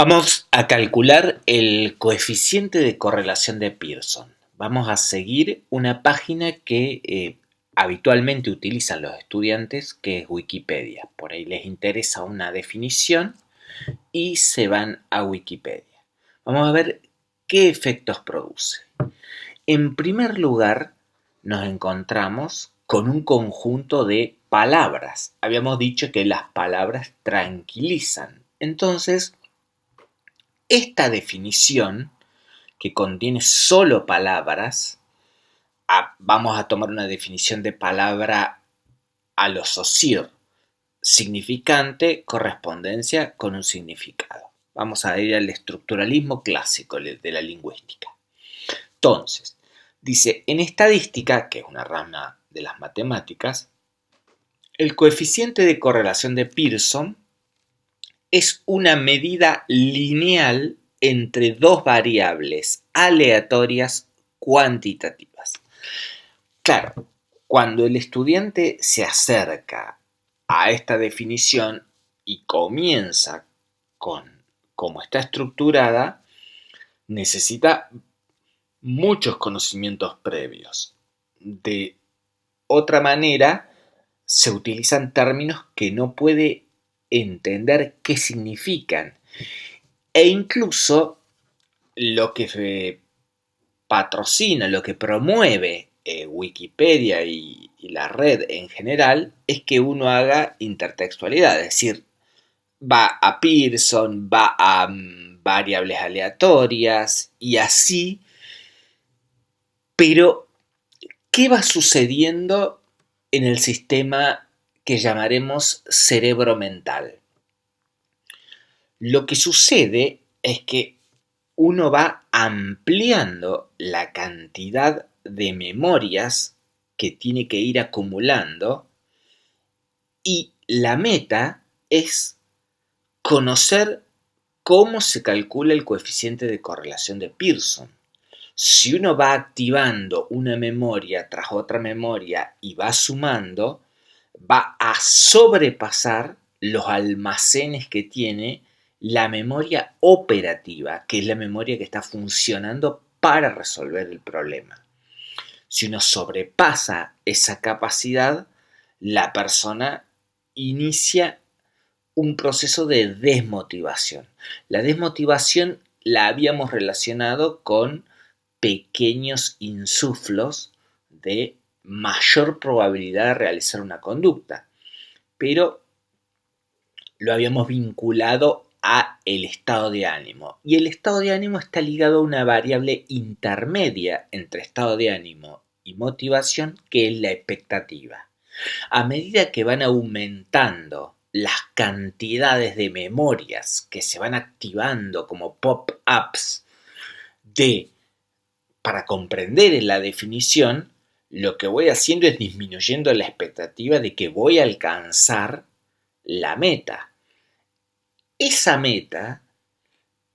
Vamos a calcular el coeficiente de correlación de Pearson. Vamos a seguir una página que habitualmente utilizan los estudiantes, que es Wikipedia. Por ahí les interesa una definición y se van a Wikipedia. Vamos a ver qué efectos produce. En primer lugar, nos encontramos con un conjunto de palabras. Habíamos dicho que las palabras tranquilizan. Entonces, esta definición, que contiene solo palabras, vamos a tomar una definición de palabra a lo Saussure: significante, correspondencia con un significado. Vamos a ir al estructuralismo clásico de la lingüística. Entonces, dice, en estadística, que es una rama de las matemáticas, el coeficiente de correlación de Pearson es una medida lineal entre dos variables aleatorias cuantitativas. Claro, cuando el estudiante se acerca a esta definición y comienza con cómo está estructurada, necesita muchos conocimientos previos. De otra manera, se utilizan términos que no puede entender qué significan. E incluso lo que patrocina, lo que promueve Wikipedia y la red en general, es que uno haga intertextualidad, es decir, va a Pearson, va a variables aleatorias y así. Pero, ¿qué va sucediendo en el sistema que llamaremos cerebro mental? Lo que sucede es que uno va ampliando la cantidad de memorias que tiene que ir acumulando, y la meta es conocer cómo se calcula el coeficiente de correlación de Pearson. Si uno va activando una memoria tras otra memoria y va sumando, va a sobrepasar los almacenes que tiene la memoria operativa, que es la memoria que está funcionando para resolver el problema. Si uno sobrepasa esa capacidad, la persona inicia un proceso de desmotivación. La desmotivación la habíamos relacionado con pequeños insuflos de mayor probabilidad de realizar una conducta, pero lo habíamos vinculado a el estado de ánimo, y el estado de ánimo está ligado a una variable intermedia entre estado de ánimo y motivación, que es la expectativa. A medida que van aumentando las cantidades de memorias que se van activando como pop-ups para comprender la definición, lo que voy haciendo es disminuyendo la expectativa de que voy a alcanzar la meta. Esa meta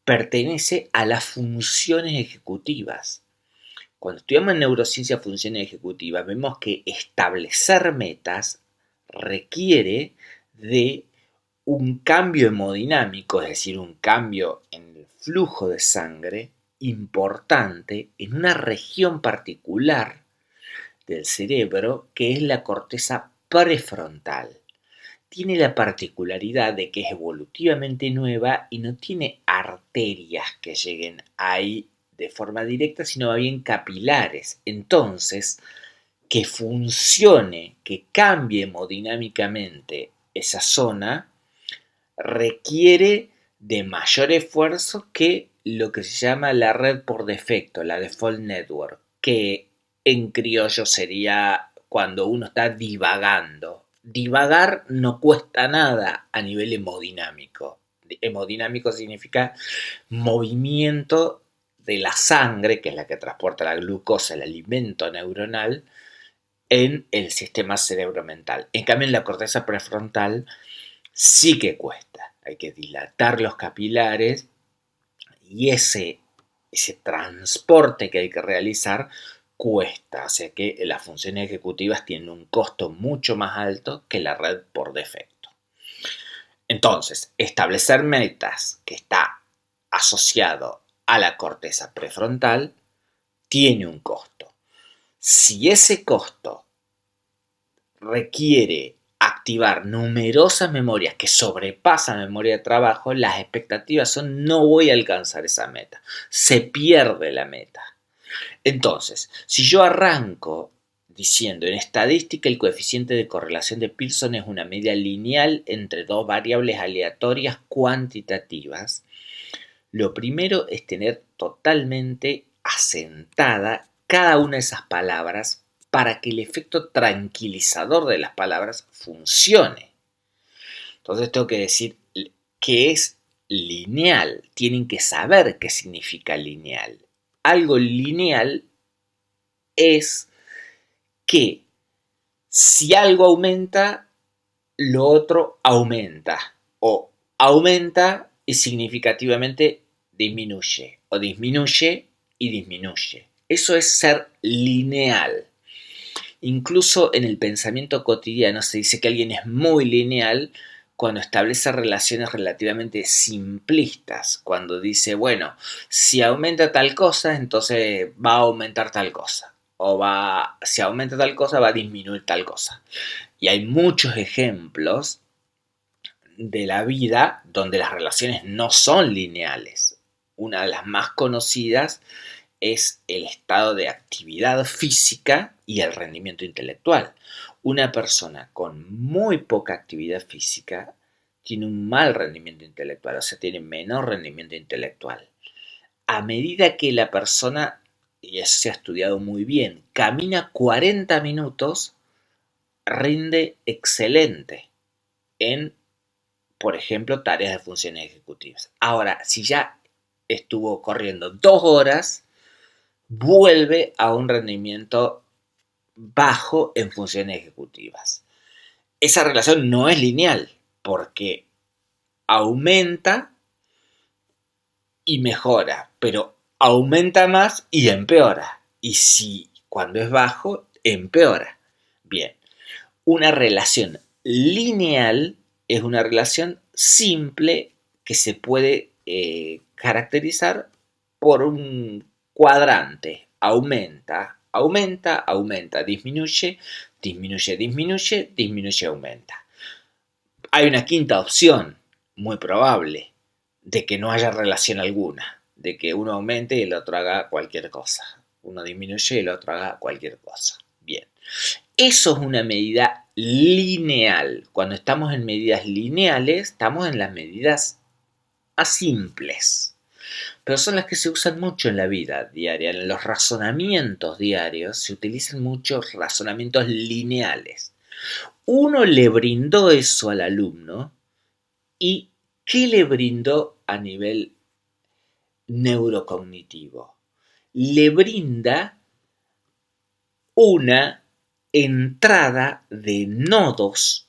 pertenece a las funciones ejecutivas. Cuando estudiamos en neurociencia funciones ejecutivas, vemos que establecer metas requiere de un cambio hemodinámico, es decir, un cambio en el flujo de sangre importante en una región particular del cerebro, que es la corteza prefrontal. Tiene la particularidad de que es evolutivamente nueva y no tiene arterias que lleguen ahí de forma directa, sino más bien capilares. Entonces, que funcione, que cambie hemodinámicamente esa zona, requiere de mayor esfuerzo que lo que se llama la red por defecto, la default network, que en criollo sería cuando uno está divagando. Divagar no cuesta nada a nivel hemodinámico. Hemodinámico significa movimiento de la sangre, que es la que transporta la glucosa, el alimento neuronal, en el sistema cerebro-mental. En cambio, en la corteza prefrontal sí que cuesta. Hay que dilatar los capilares y ese transporte que hay que realizar cuesta. O sea que las funciones ejecutivas tienen un costo mucho más alto que la red por defecto. Entonces, establecer metas que está asociado a la corteza prefrontal tiene un costo. Si ese costo requiere activar numerosas memorias que sobrepasan memoria de trabajo, las expectativas son no voy a alcanzar esa meta, se pierde la meta. Entonces, si yo arranco diciendo en estadística el coeficiente de correlación de Pearson es una medida lineal entre dos variables aleatorias cuantitativas, lo primero es tener totalmente asentada cada una de esas palabras para que el efecto tranquilizador de las palabras funcione. Entonces tengo que decir que es lineal. Tienen que saber qué significa lineal. Algo lineal es que si algo aumenta, lo otro aumenta. O aumenta y significativamente disminuye. O disminuye y disminuye. Eso es ser lineal. Incluso en el pensamiento cotidiano se dice que alguien es muy lineal cuando establece relaciones relativamente simplistas, cuando dice, bueno, si aumenta tal cosa, entonces va a aumentar tal cosa, o si aumenta tal cosa, va a disminuir tal cosa. Y hay muchos ejemplos de la vida donde las relaciones no son lineales. Una de las más conocidas es el estado de actividad física y el rendimiento intelectual. Una persona con muy poca actividad física tiene un mal rendimiento intelectual, o sea, tiene menor rendimiento intelectual. A medida que la persona, y eso se ha estudiado muy bien, camina 40 minutos, rinde excelente en, por ejemplo, tareas de funciones ejecutivas. Ahora, si ya estuvo corriendo 2 horas, vuelve a un rendimiento bajo en funciones ejecutivas. Esa relación no es lineal porque aumenta y mejora, pero aumenta más y empeora. Y si cuando es bajo, empeora. Bien, una relación lineal es una relación simple que se puede caracterizar por un cuadrante. Aumenta, aumenta, aumenta, disminuye, disminuye, disminuye, disminuye, aumenta. Hay una quinta opción, muy probable, de que no haya relación alguna, de que uno aumente y el otro haga cualquier cosa. Uno disminuye y el otro haga cualquier cosa. Bien. Eso es una medida lineal. Cuando estamos en medidas lineales, estamos en las medidas asimples. Pero son las que se usan mucho en la vida diaria. En los razonamientos diarios se utilizan muchos razonamientos lineales. Uno le brindó eso al alumno y ¿qué le brindó a nivel neurocognitivo? Le brinda una entrada de nodos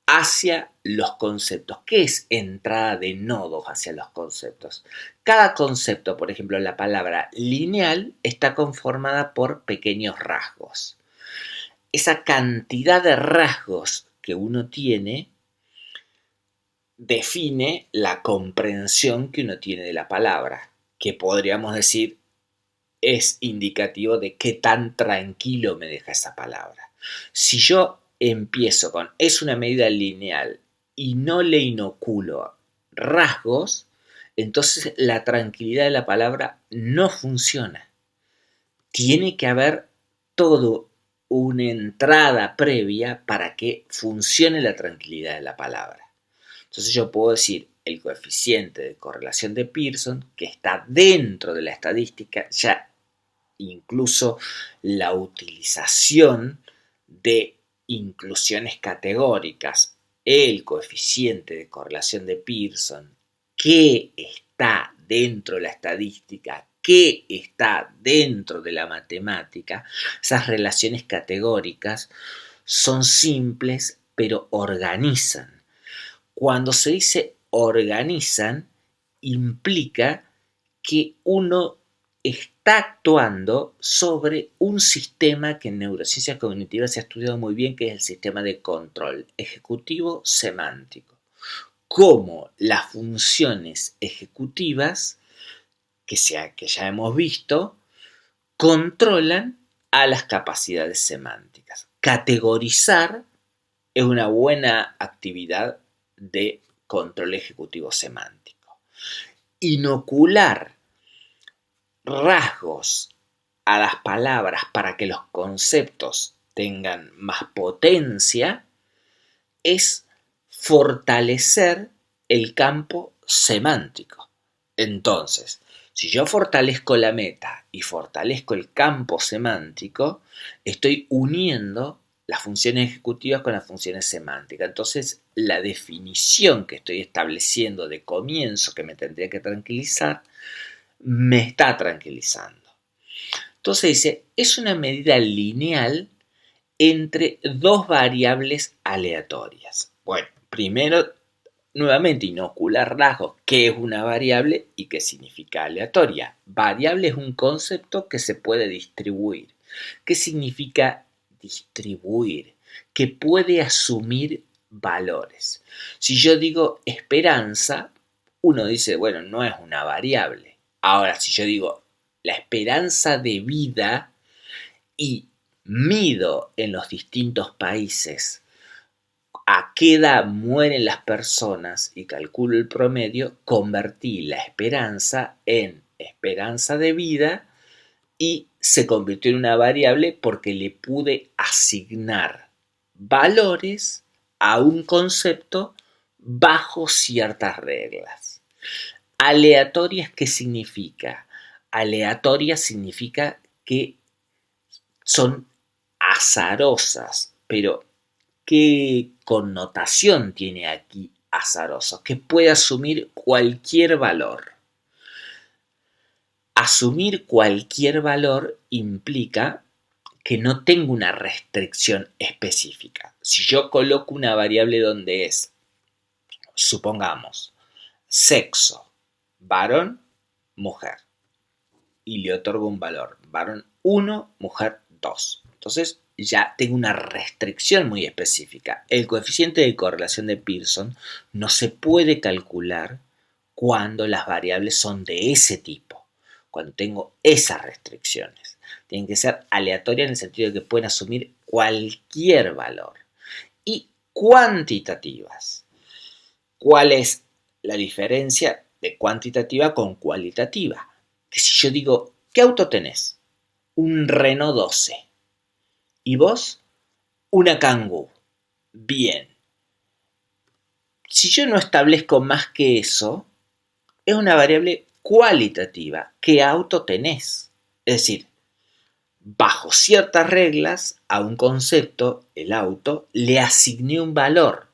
hacia los conceptos. ¿Qué es entrada de nodos hacia los conceptos? Cada concepto, por ejemplo, la palabra lineal está conformada por pequeños rasgos. Esa cantidad de rasgos que uno tiene define la comprensión que uno tiene de la palabra, que podríamos decir es indicativo de qué tan tranquilo me deja esa palabra. Si yo empiezo con es una medida lineal y no le inoculo rasgos, entonces la tranquilidad de la palabra no funciona. Tiene que haber todo una entrada previa para que funcione la tranquilidad de la palabra. Entonces yo puedo decir el coeficiente de correlación de Pearson, que está dentro de la estadística, ya incluso la utilización de inclusiones categóricas, el coeficiente de correlación de Pearson, que está dentro de la estadística, que está dentro de la matemática, esas relaciones categóricas son simples pero organizan. Cuando se dice organizan, implica que uno está actuando sobre un sistema que en neurociencias cognitivas se ha estudiado muy bien, que es el sistema de control ejecutivo semántico. cómo las funciones ejecutivas, que ya hemos visto, controlan a las capacidades semánticas. Categorizar es una buena actividad de control ejecutivo semántico. Inocular rasgos a las palabras para que los conceptos tengan más potencia es fortalecer el campo semántico. Entonces, si yo fortalezco la meta y fortalezco el campo semántico, estoy uniendo las funciones ejecutivas con las funciones semánticas. Entonces, la definición que estoy estableciendo de comienzo, que me tendría que tranquilizar, me está tranquilizando. Entonces dice, es una medida lineal entre dos variables aleatorias. Bueno, primero, nuevamente, inocular rasgos. ¿Qué es una variable y qué significa aleatoria? Variable es un concepto que se puede distribuir. ¿Qué significa distribuir? Que puede asumir valores. Si yo digo esperanza, uno dice, bueno, no es una variable. Ahora, si yo digo la esperanza de vida y mido en los distintos países a qué edad mueren las personas y calculo el promedio, convertí la esperanza en esperanza de vida y se convirtió en una variable porque le pude asignar valores a un concepto bajo ciertas reglas. Aleatorias, ¿qué significa? Aleatoria significa que son azarosas, pero ¿qué connotación tiene aquí azaroso? Que puede asumir cualquier valor. Asumir cualquier valor implica que no tengo una restricción específica. Si yo coloco una variable donde es, supongamos, sexo, varón, mujer, y le otorgo un valor, varón 1, mujer 2. Entonces ya tengo una restricción muy específica. El coeficiente de correlación de Pearson no se puede calcular cuando las variables son de ese tipo, cuando tengo esas restricciones. Tienen que ser aleatorias en el sentido de que pueden asumir cualquier valor. Y cuantitativas. ¿Cuál es la diferencia de cuantitativa con cualitativa? Que si yo digo, ¿qué auto tenés? Un Renault 12. ¿Y vos? Una Kangoo. Bien. Si yo no establezco más que eso, es una variable cualitativa. ¿Qué auto tenés? Es decir, bajo ciertas reglas, a un concepto, el auto, le asigné un valor.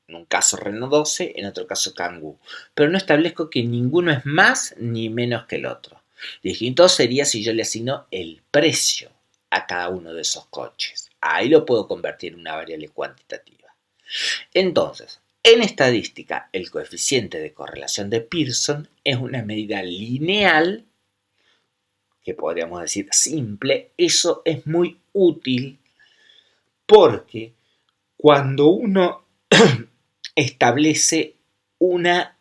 En un caso Renault 12, en otro caso Kangoo. Pero no establezco que ninguno es más ni menos que el otro. Distinto sería si yo le asigno el precio a cada uno de esos coches. Ahí lo puedo convertir en una variable cuantitativa. Entonces, en estadística, el coeficiente de correlación de Pearson es una medida lineal, que podríamos decir simple. Eso es muy útil porque cuando uno establece una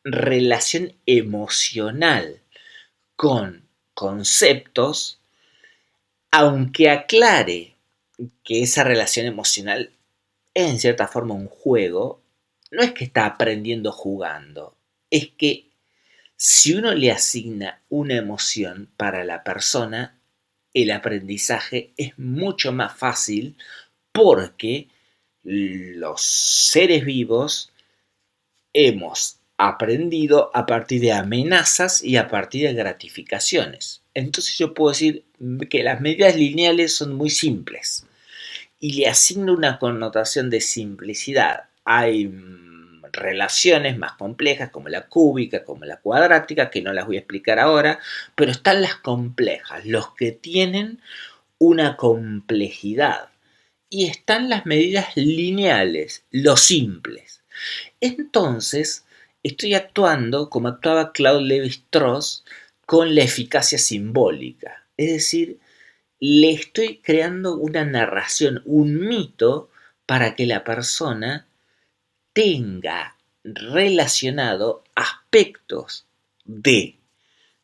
relación emocional con conceptos, aunque aclare que esa relación emocional es en cierta forma un juego, no es que está aprendiendo jugando, es que si uno le asigna una emoción para la persona, el aprendizaje es mucho más fácil porque los seres vivos hemos aprendido a partir de amenazas y a partir de gratificaciones. Entonces yo puedo decir que las medidas lineales son muy simples y le asigno una connotación de simplicidad. Hay relaciones más complejas como la cúbica, como la cuadrática, que no las voy a explicar ahora, pero están las complejas, los que tienen una complejidad. Y están las medidas lineales, los simples. Entonces, estoy actuando como actuaba Claude Lévi-Strauss con la eficacia simbólica. Es decir, le estoy creando una narración, un mito, para que la persona tenga relacionado aspectos de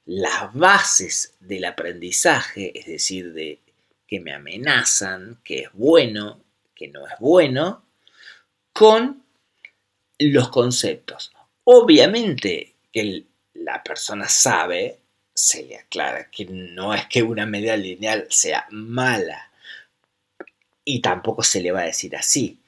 las bases del aprendizaje, es decir, de que me amenazan, que es bueno, que no es bueno, con los conceptos. Obviamente que la persona sabe, se le aclara que no es que una medida lineal sea mala y tampoco se le va a decir así,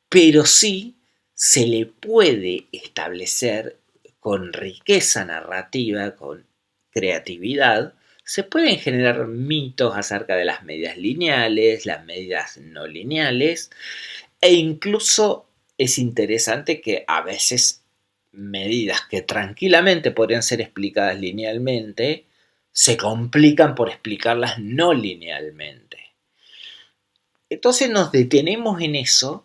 pero sí se le puede establecer con riqueza narrativa, con creatividad, se pueden generar mitos acerca de las medidas lineales, las medidas no lineales, e incluso es interesante que a veces medidas que tranquilamente podrían ser explicadas linealmente se complican por explicarlas no linealmente. Entonces nos detenemos en eso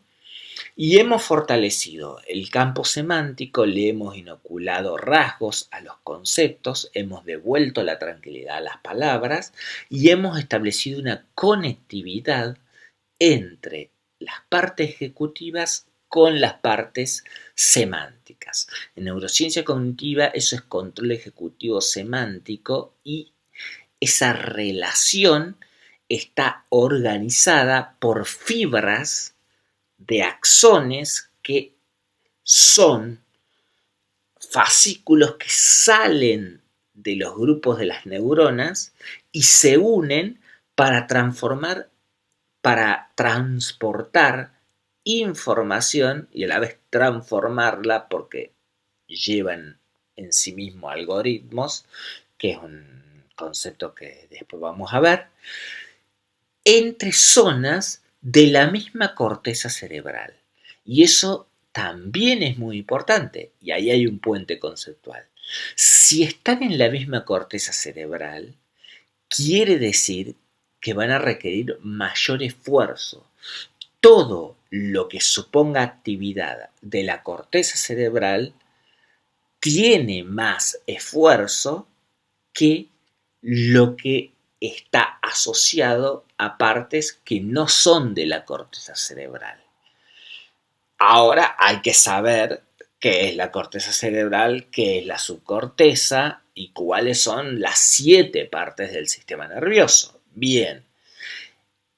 y hemos fortalecido el campo semántico, le hemos inoculado rasgos a los conceptos, hemos devuelto la tranquilidad a las palabras y hemos establecido una conectividad entre las partes ejecutivas con las partes semánticas. En neurociencia cognitiva eso es control ejecutivo semántico y esa relación está organizada por fibras de axones que son fascículos que salen de los grupos de las neuronas y se unen para transportar información y a la vez transformarla porque llevan en sí mismo algoritmos, que es un concepto que después vamos a ver, entre zonas de la misma corteza cerebral. Y eso también es muy importante, y ahí hay un puente conceptual. Si están en la misma corteza cerebral, quiere decir que van a requerir mayor esfuerzo. Todo lo que suponga actividad de la corteza cerebral tiene más esfuerzo que lo que está asociado a partes que no son de la corteza cerebral. Ahora hay que saber qué es la corteza cerebral, qué es la subcorteza y cuáles son las 7 partes del sistema nervioso. Bien,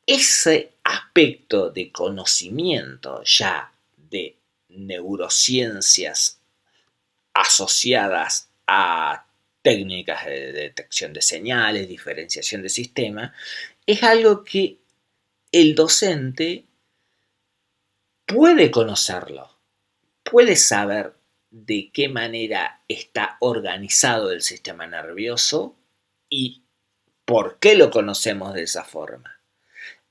ese aspecto de conocimiento ya de neurociencias asociadas a técnicas de detección de señales, diferenciación de sistema, es algo que el docente puede conocerlo, puede saber de qué manera está organizado el sistema nervioso y por qué lo conocemos de esa forma.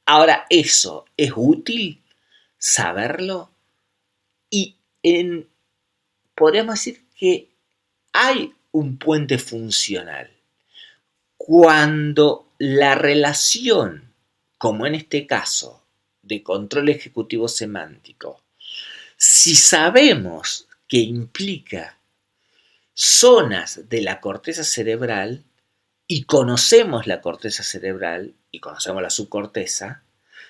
Ahora, eso es útil saberlo y podríamos decir que hay un puente funcional. Cuando la relación, como en este caso, de control ejecutivo semántico, si sabemos que implica zonas de la corteza cerebral y conocemos la corteza cerebral y conocemos la subcorteza,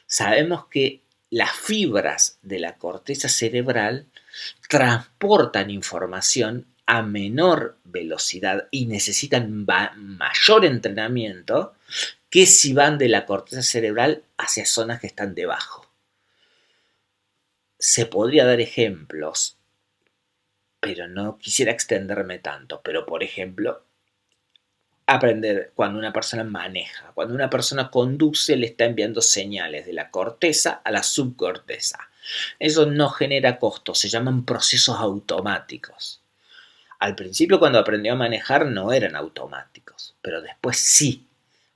sabemos que las fibras de la corteza cerebral transportan información a menor velocidad y necesitan mayor entrenamiento que si van de la corteza cerebral hacia zonas que están debajo. Se podría dar ejemplos, pero no quisiera extenderme tanto. Pero, por ejemplo, aprender cuando una persona maneja, cuando una persona conduce, le está enviando señales de la corteza a la subcorteza. Eso no genera costos, se llaman procesos automáticos. Al principio, cuando aprendió a manejar, no eran automáticos, pero después sí,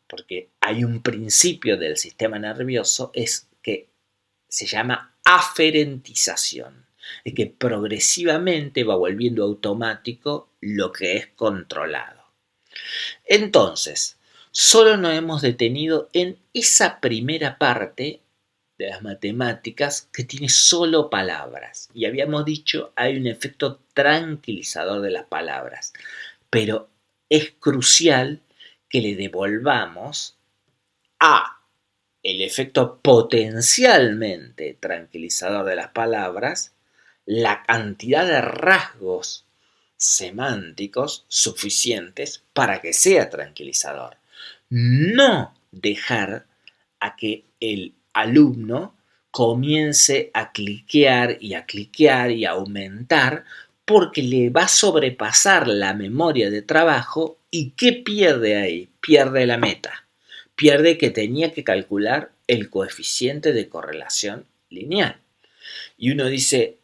porque hay un principio del sistema nervioso, es que se llama aferentización, es que progresivamente va volviendo automático lo que es controlado. Entonces, solo nos hemos detenido en esa primera parte de las matemáticas que tiene solo palabras. Y habíamos dicho, hay un efecto tranquilizador de las palabras, pero es crucial que le devolvamos a el efecto potencialmente tranquilizador de las palabras la cantidad de rasgos semánticos suficientes para que sea tranquilizador. No dejar a que el alumno comience a cliquear y a aumentar porque le va a sobrepasar la memoria de trabajo y ¿qué pierde ahí? Pierde la meta. Pierde que tenía que calcular el coeficiente de correlación lineal. Y uno dice,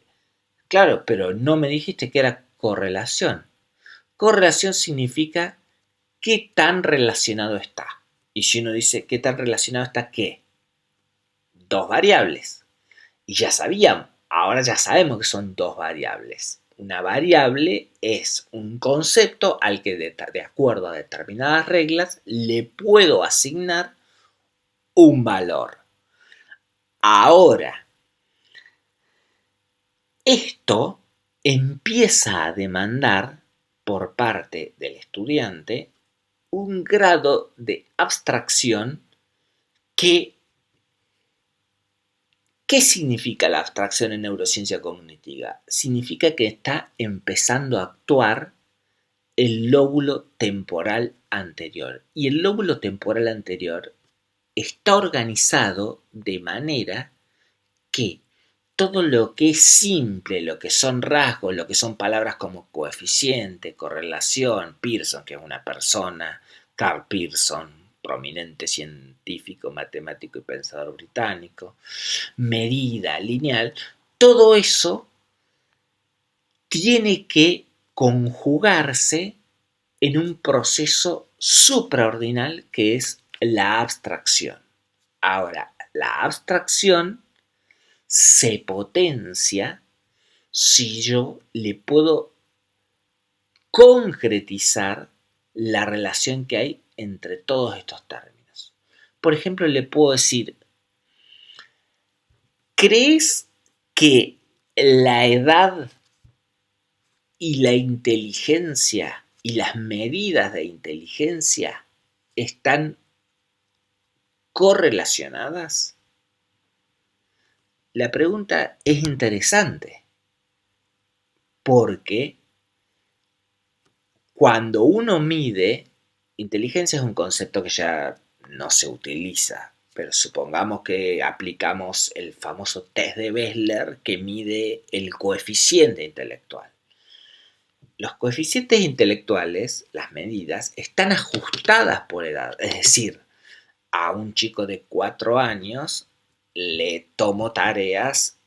claro, pero no me dijiste que era correlación. Correlación significa qué tan relacionado está. Y si uno dice qué tan relacionado está, ¿qué? Dos variables. Y ya sabíamos, ahora ya sabemos que son dos variables. Una variable es un concepto al que de acuerdo a determinadas reglas le puedo asignar un valor. Ahora, esto empieza a demandar por parte del estudiante un grado de abstracción que... ¿Qué significa la abstracción en neurociencia cognitiva? Significa que está empezando a actuar el lóbulo temporal anterior. Y el lóbulo temporal anterior está organizado de manera que todo lo que es simple, lo que son rasgos, lo que son palabras como coeficiente, correlación, Pearson, que es una persona, Carl Pearson, prominente científico, matemático y pensador británico, medida, lineal, todo eso tiene que conjugarse en un proceso supraordinal que es la abstracción. Ahora, la abstracción se potencia si yo le puedo concretizar la relación que hay entre todos estos términos. Por ejemplo, le puedo decir, ¿crees que la edad y la inteligencia y las medidas de inteligencia están correlacionadas? La pregunta es interesante porque cuando uno mide, inteligencia es un concepto que ya no se utiliza, pero supongamos que aplicamos el famoso test de Wechsler que mide el coeficiente intelectual. Los coeficientes intelectuales, las medidas, están ajustadas por edad, es decir, a un chico de 4 años le tomo tareas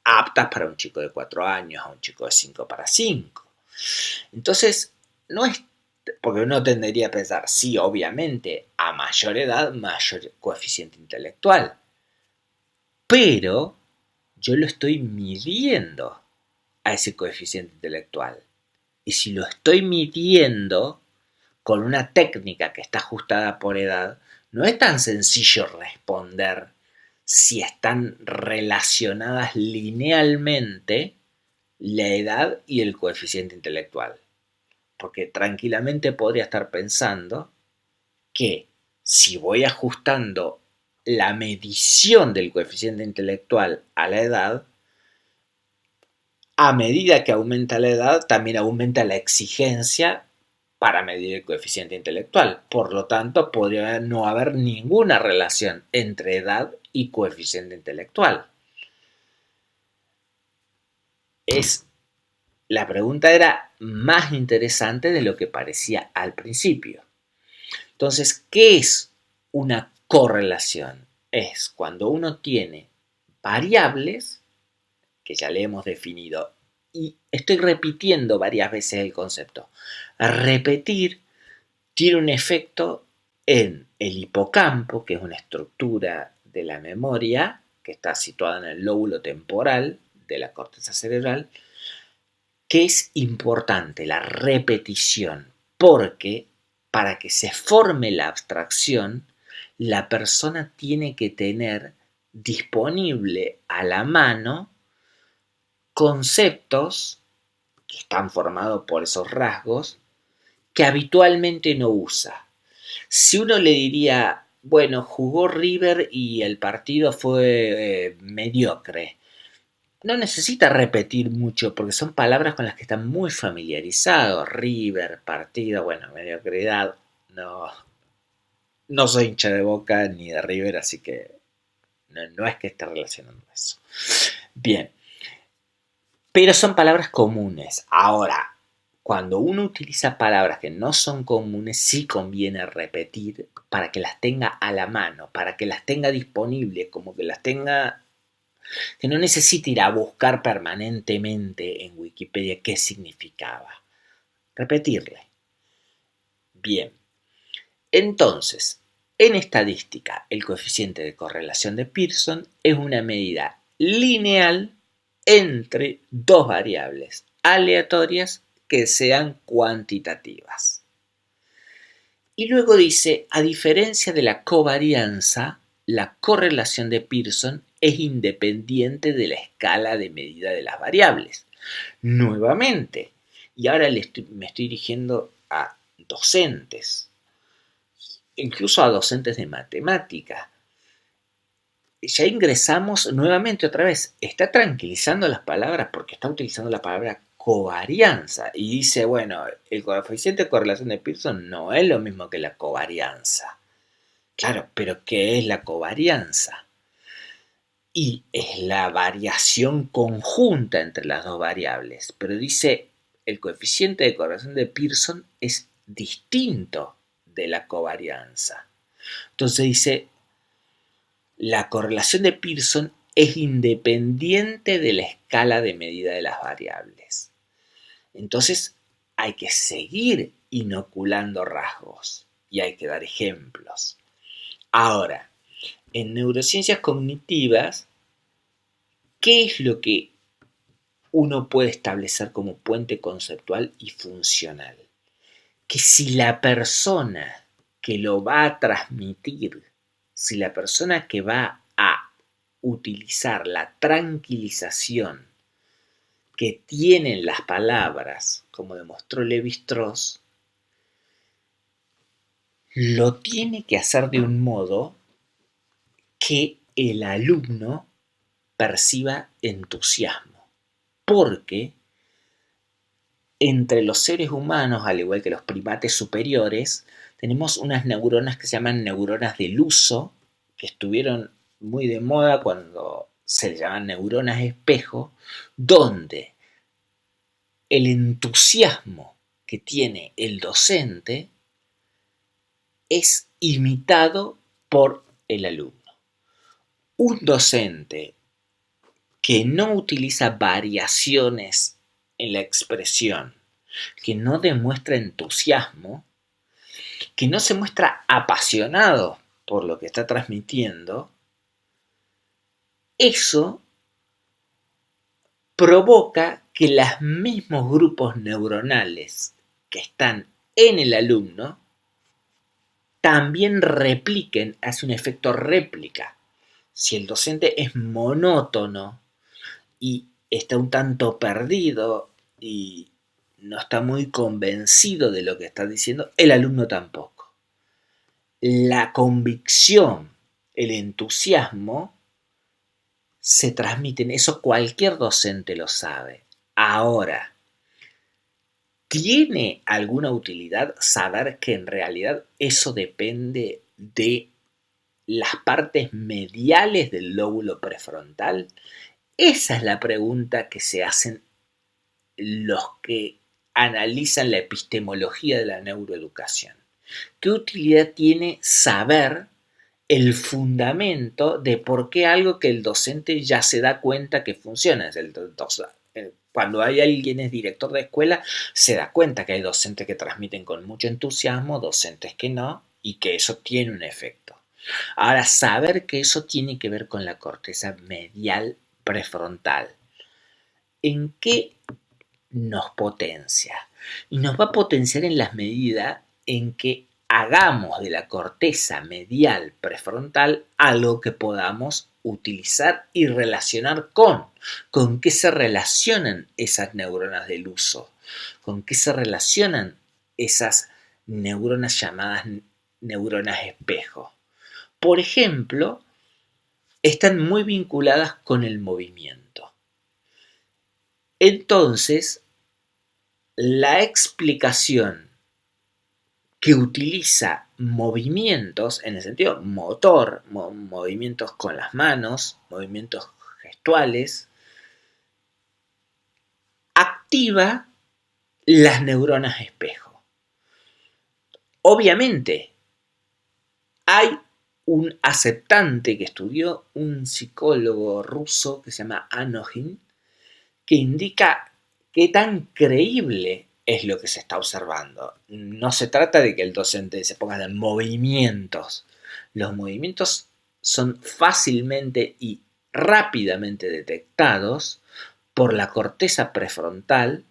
aptas para un chico de 4 años, a un chico de 5 para 5. Entonces, no es, porque uno tendería a pensar, sí, obviamente, a mayor edad, mayor coeficiente intelectual, pero yo lo estoy midiendo a ese coeficiente intelectual. Y si lo estoy midiendo con una técnica que está ajustada por edad, no es tan sencillo responder si están relacionadas linealmente la edad y el coeficiente intelectual. Porque tranquilamente podría estar pensando que si voy ajustando la medición del coeficiente intelectual a la edad, a medida que aumenta la edad, también aumenta la exigencia para medir el coeficiente intelectual. Por lo tanto, podría no haber ninguna relación entre edad y coeficiente intelectual. La pregunta era más interesante de lo que parecía al principio. Entonces, ¿qué es una correlación? Es cuando uno tiene variables, que ya le hemos definido, y estoy repitiendo varias veces el concepto. Repetir tiene un efecto en el hipocampo, que es una estructura de la memoria que está situada en el lóbulo temporal de la corteza cerebral, que es importante la repetición, porque para que se forme la abstracción, la persona tiene que tener disponible a la mano conceptos que están formados por esos rasgos que habitualmente no usa. Si uno le diría, bueno, jugó River y el partido fue mediocre, no necesita repetir mucho porque son palabras con las que están muy familiarizados. River, partido, bueno, mediocridad. No, no soy hincha de Boca ni de River, así que no es que esté relacionando eso. Bien, pero son palabras comunes. Ahora, cuando uno utiliza palabras que no son comunes, sí conviene repetir para que las tenga a la mano, para que las tenga disponibles, como que las tenga, que no necesite ir a buscar permanentemente en Wikipedia qué significaba. Repetirle. Bien. Entonces, en estadística, el coeficiente de correlación de Pearson es una medida lineal entre dos variables aleatorias que sean cuantitativas. Y luego dice, a diferencia de la covarianza, la correlación de Pearson es independiente de la escala de medida de las variables. Nuevamente, y ahora me estoy dirigiendo a docentes, incluso a docentes de matemática. Ya ingresamos nuevamente otra vez, está tranquilizando las palabras porque está utilizando la palabra covarianza y dice, bueno, el coeficiente de correlación de Pearson no es lo mismo que la covarianza. Claro, pero ¿qué es la covarianza? Y es la variación conjunta entre las dos variables, pero dice, el coeficiente de correlación de Pearson es distinto de la covarianza. Entonces dice, la correlación de Pearson es independiente de la escala de medida de las variables. Entonces hay que seguir inoculando rasgos y hay que dar ejemplos. Ahora, en neurociencias cognitivas, ¿qué es lo que uno puede establecer como puente conceptual y funcional? Que si la persona que lo va a transmitir, si la persona que va a utilizar la tranquilización que tienen las palabras, como demostró Lévi-Strauss, lo tiene que hacer de un modo que el alumno perciba entusiasmo, porque entre los seres humanos, al igual que los primates superiores, tenemos unas neuronas que se llaman neuronas del uso, que estuvieron muy de moda cuando se le llaman neuronas espejo, donde el entusiasmo que tiene el docente es imitado por el alumno. Un docente que no utiliza variaciones en la expresión, que no demuestra entusiasmo, que no se muestra apasionado por lo que está transmitiendo, eso provoca que los mismos grupos neuronales que están en el alumno también repliquen, hace un efecto réplica. Si el docente es monótono y está un tanto perdido y no está muy convencido de lo que está diciendo, el alumno tampoco. La convicción, el entusiasmo se transmiten, eso cualquier docente lo sabe. Ahora, ¿tiene alguna utilidad saber que en realidad eso depende de las partes mediales del lóbulo prefrontal? Esa es la pregunta que se hacen los que analizan la epistemología de la neuroeducación. ¿Qué utilidad tiene saber el fundamento de por qué algo que el docente ya se da cuenta que funciona? Cuando hay alguien es director de escuela, se da cuenta que hay docentes que transmiten con mucho entusiasmo, docentes que no, y que eso tiene un efecto. Ahora, saber que eso tiene que ver con la corteza medial prefrontal. ¿En qué nos potencia? Y nos va a potenciar en la medida en que hagamos de la corteza medial prefrontal algo que podamos utilizar y relacionar con qué se relacionan esas neuronas del uso, con qué se relacionan esas neuronas llamadas neuronas espejo. Por ejemplo, están muy vinculadas con el movimiento. Entonces, la explicación que utiliza movimientos, en el sentido motor, movimientos con las manos, movimientos gestuales, activa las neuronas espejo. Obviamente, hay un aceptante que estudió un psicólogo ruso que se llama Anochin, que indica qué tan creíble es lo que se está observando. No se trata de que el docente se ponga en movimientos. Los movimientos son fácilmente y rápidamente detectados por la corteza prefrontal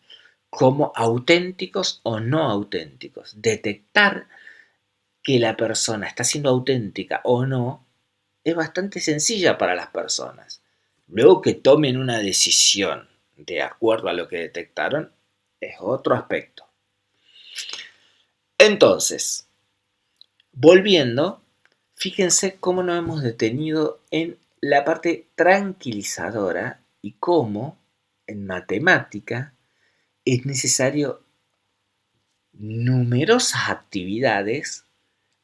como auténticos o no auténticos. Detectar que la persona está siendo auténtica o no es bastante sencilla para las personas. Luego que tomen una decisión de acuerdo a lo que detectaron es otro aspecto. Entonces, volviendo, fíjense cómo nos hemos detenido en la parte tranquilizadora y cómo en matemática es necesario numerosas actividades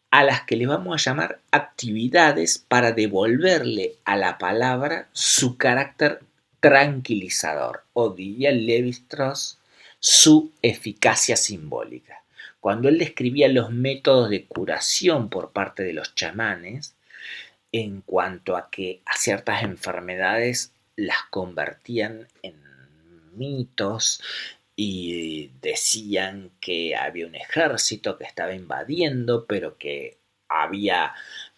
a las que le vamos a llamar actividades para devolverle a la palabra su carácter tranquilizador, o diría Lévi-Strauss, su eficacia simbólica. Cuando él describía los métodos de curación por parte de los chamanes, en cuanto a que a ciertas enfermedades las convertían en mitos y decían que había un ejército que estaba invadiendo, pero que había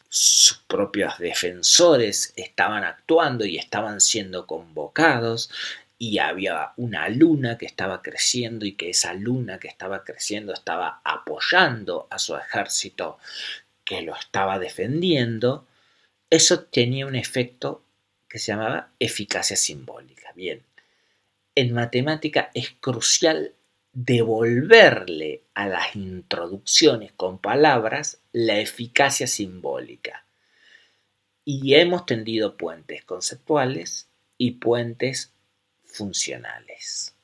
sus propios defensores, estaban actuando y estaban siendo convocados, y había una luna que estaba creciendo y que esa luna que estaba creciendo estaba apoyando a su ejército que lo estaba defendiendo. Eso tenía un efecto que se llamaba eficacia simbólica. Bien, en matemática es crucial devolverle a las introducciones con palabras la eficacia simbólica. Y hemos tendido puentes conceptuales y puentes funcionales.